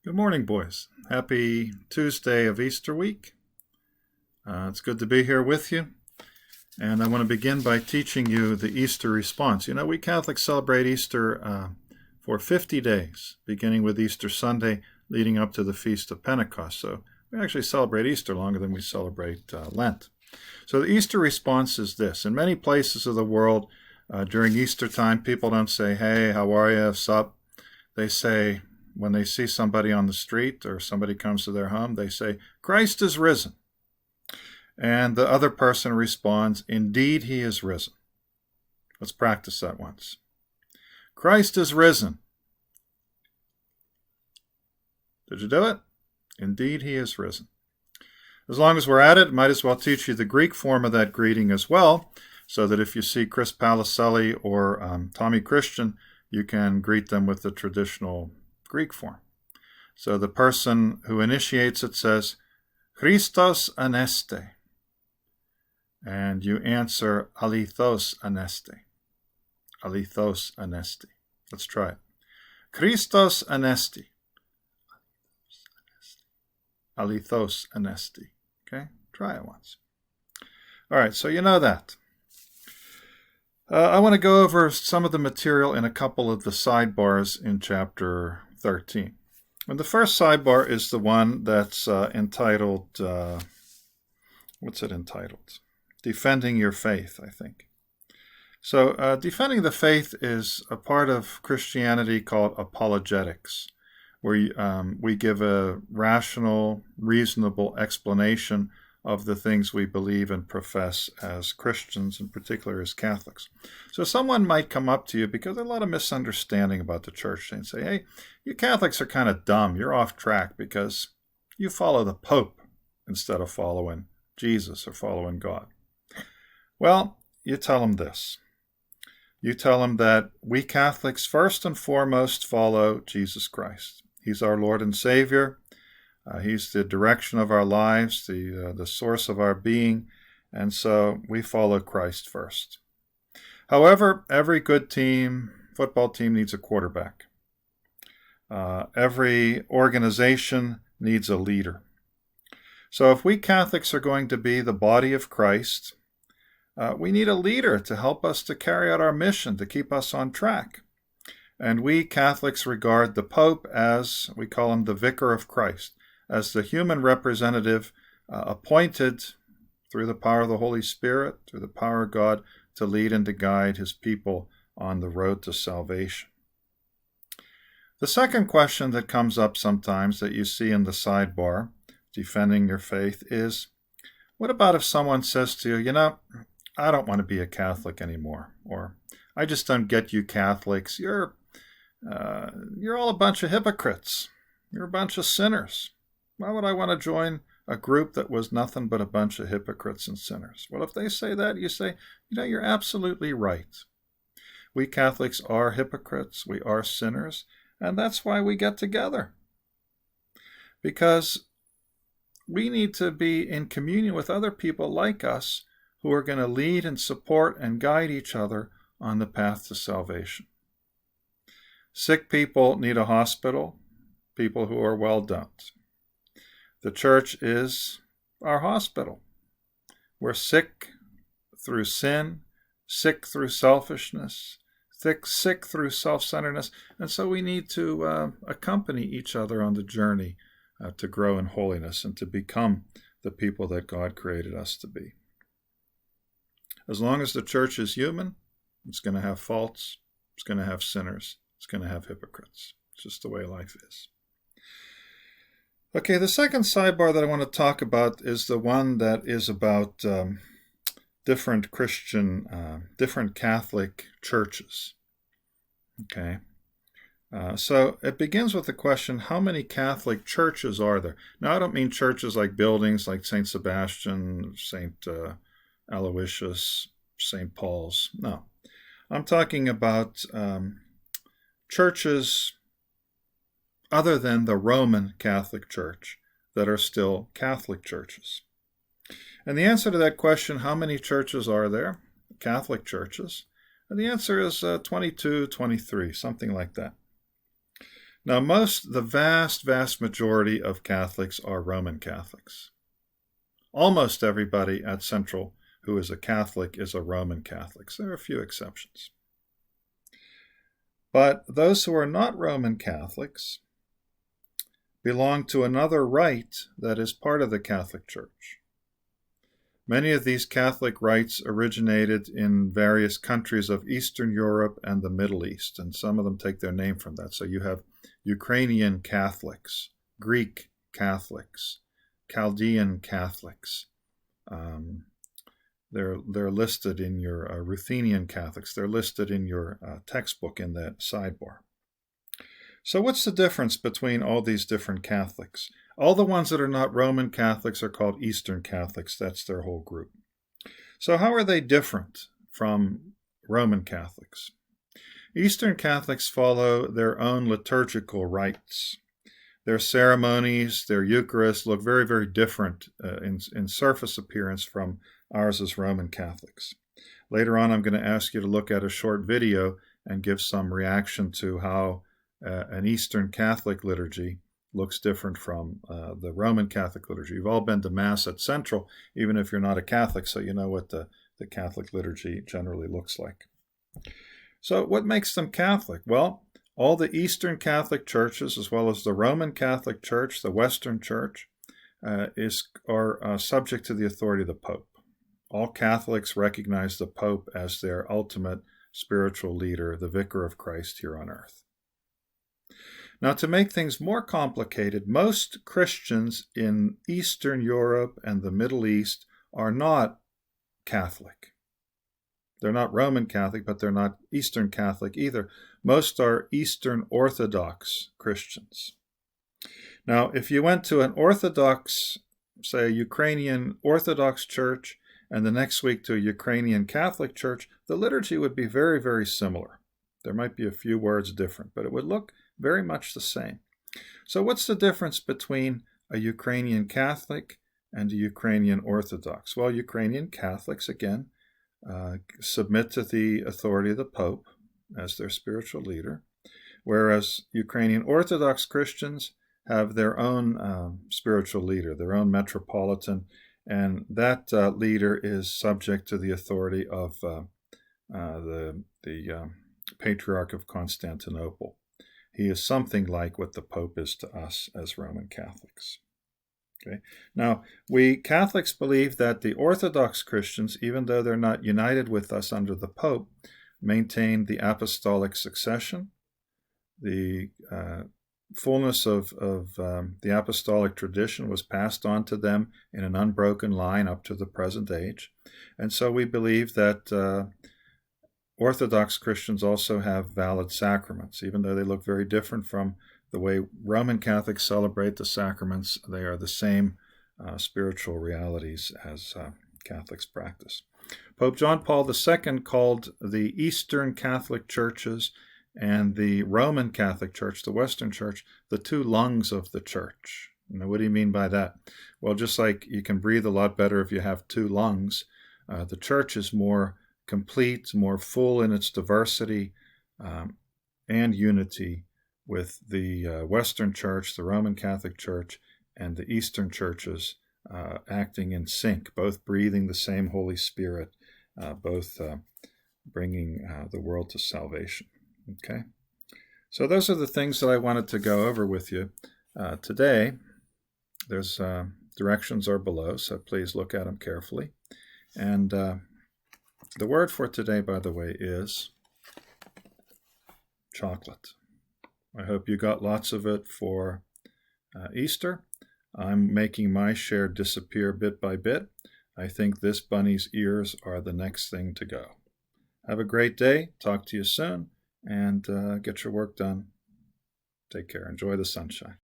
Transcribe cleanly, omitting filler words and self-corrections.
Good morning, boys. Happy Tuesday of Easter week. It's good to be here with you. And I want to begin by teaching you the Easter response. You know, we Catholics celebrate Easter for 50 days, beginning with Easter Sunday, leading up to the Feast of Pentecost. So we actually celebrate Easter longer than we celebrate Lent. So the Easter response is this. In many places of the world, during Easter time, people don't say, "Hey, how are you? Sup?" They say, when they see somebody on the street or somebody comes to their home, they say, "Christ is risen." And the other person responds, "Indeed, he is risen." Let's practice that once. Christ is risen. Did you do it? Indeed, he is risen. As long as we're at it, might as well teach you the Greek form of that greeting as well, so that if you see Chris Palacelli or Tommy Christian, you can greet them with the traditional Greek form. So the person who initiates it says, "Christos aneste." And you answer, "Alithos aneste." Alithos anesti. Let's try it. Christos anesti. Alithos anesti. Okay? Try it once. All right, so you know that. I want to go over some of the material in a couple of the sidebars in chapter 13. And the first sidebar is the one that's entitled, what's it entitled? Defending Your Faith, I think. So defending the faith is a part of Christianity called apologetics, where we give a rational, reasonable explanation of the things we believe and profess as Christians, in particular as Catholics. So someone might come up to you because there's a lot of misunderstanding about the church and say, "Hey, you Catholics are kind of dumb. You're off track because you follow the Pope instead of following Jesus or following God." Well, you tell them this. You tell them that we Catholics first and foremost follow Jesus Christ. He's our Lord and Savior. He's the direction of our lives, the source of our being, and so we follow Christ first. However, every good football team needs a quarterback. Every organization needs a leader. So if we Catholics are going to be the body of Christ, we need a leader to help us to carry out our mission, to keep us on track. And we Catholics regard the Pope as, we call him the Vicar of Christ, as the human representative appointed through the power of the Holy Spirit, through the power of God, to lead and to guide his people on the road to salvation. The second question that comes up sometimes that you see in the sidebar, defending your faith, is, what about if someone says to you, "You know, I don't want to be a Catholic anymore," or "I just don't get you Catholics. You're all a bunch of hypocrites. You're a bunch of sinners. Why would I want to join a group that was nothing but a bunch of hypocrites and sinners?" Well, if they say that, you say, you're absolutely right. We Catholics are hypocrites. We are sinners. And that's why we get together. Because we need to be in communion with other people like us who are going to lead and support and guide each other on the path to salvation. Sick people need a hospital. People who are well don't. The church is our hospital. We're sick through sin, sick through selfishness, sick through self-centeredness, and so we need to accompany each other on the journey to grow in holiness and to become the people that God created us to be. As long as the church is human, it's going to have faults, it's going to have sinners, it's going to have hypocrites. It's just the way life is. Okay, the second sidebar that I want to talk about is the one that is about different Catholic churches. Okay, so it begins with the question, how many Catholic churches are there? Now, I don't mean churches like buildings like St. Sebastian, St. Aloysius, St. Paul's. No, I'm talking about churches other than the Roman Catholic Church that are still Catholic churches. And the answer to that question, how many churches are there, Catholic churches? And the answer is 22, 23, something like that. Now, the vast majority of Catholics are Roman Catholics. Almost everybody at Central who is a Catholic is a Roman Catholic. So there are a few exceptions. But those who are not Roman Catholics belong to another rite that is part of the Catholic Church. Many of these Catholic rites originated in various countries of Eastern Europe and the Middle East, and some of them take their name from that. So you have Ukrainian Catholics, Greek Catholics, Chaldean Catholics. They're listed in your Ruthenian Catholics. They're listed in your textbook in that sidebar. So what's the difference between all these different Catholics? All the ones that are not Roman Catholics are called Eastern Catholics. That's their whole group. So how are they different from Roman Catholics? Eastern Catholics follow their own liturgical rites. Their ceremonies, their Eucharist look very, very different in surface appearance from ours as Roman Catholics. Later on, I'm going to ask you to look at a short video and give some reaction to how an Eastern Catholic liturgy looks different from the Roman Catholic liturgy. You've all been to Mass at Central, even if you're not a Catholic, so you know what the Catholic liturgy generally looks like. So what makes them Catholic? Well, all the Eastern Catholic churches, as well as the Roman Catholic Church, the Western Church, are subject to the authority of the Pope. All Catholics recognize the Pope as their ultimate spiritual leader, the Vicar of Christ here on earth. Now, to make things more complicated, most Christians in Eastern Europe and the Middle East are not Catholic. They're not Roman Catholic, but they're not Eastern Catholic either. Most are Eastern Orthodox Christians. Now, if you went to an Orthodox, say, a Ukrainian Orthodox church, and the next week to a Ukrainian Catholic church, the liturgy would be very, very similar. There might be a few words different, but it would look very much the same. So what's the difference between a Ukrainian Catholic and a Ukrainian Orthodox? Well, Ukrainian Catholics, again, submit to the authority of the Pope as their spiritual leader, whereas Ukrainian Orthodox Christians have their own spiritual leader, their own metropolitan, and that leader is subject to the authority of the Patriarch of Constantinople. He is something like what the Pope is to us as Roman Catholics. Okay. Now, we Catholics believe that the Orthodox Christians, even though they're not united with us under the Pope, maintain the apostolic succession. The fullness of the apostolic tradition was passed on to them in an unbroken line up to the present age. And so we believe that Orthodox Christians also have valid sacraments. Even though they look very different from the way Roman Catholics celebrate the sacraments, they are the same spiritual realities as Catholics practice. Pope John Paul II called the Eastern Catholic churches and the Roman Catholic Church, the Western Church, the two lungs of the church. Now, what do you mean by that? Well, just like you can breathe a lot better if you have two lungs, the church is more complete, more full in its diversity and unity with the Western Church, the Roman Catholic Church, and the Eastern churches acting in sync, both breathing the same Holy Spirit, both bringing the world to salvation. Okay, so those are the things that I wanted to go over with you today. There's directions are below, so please look at them carefully. And the word for today, by the way, is chocolate. I hope you got lots of it for Easter. I'm making my share disappear bit by bit. I think this bunny's ears are the next thing to go. Have a great day. Talk to you soon. And get your work done. Take care. Enjoy the sunshine.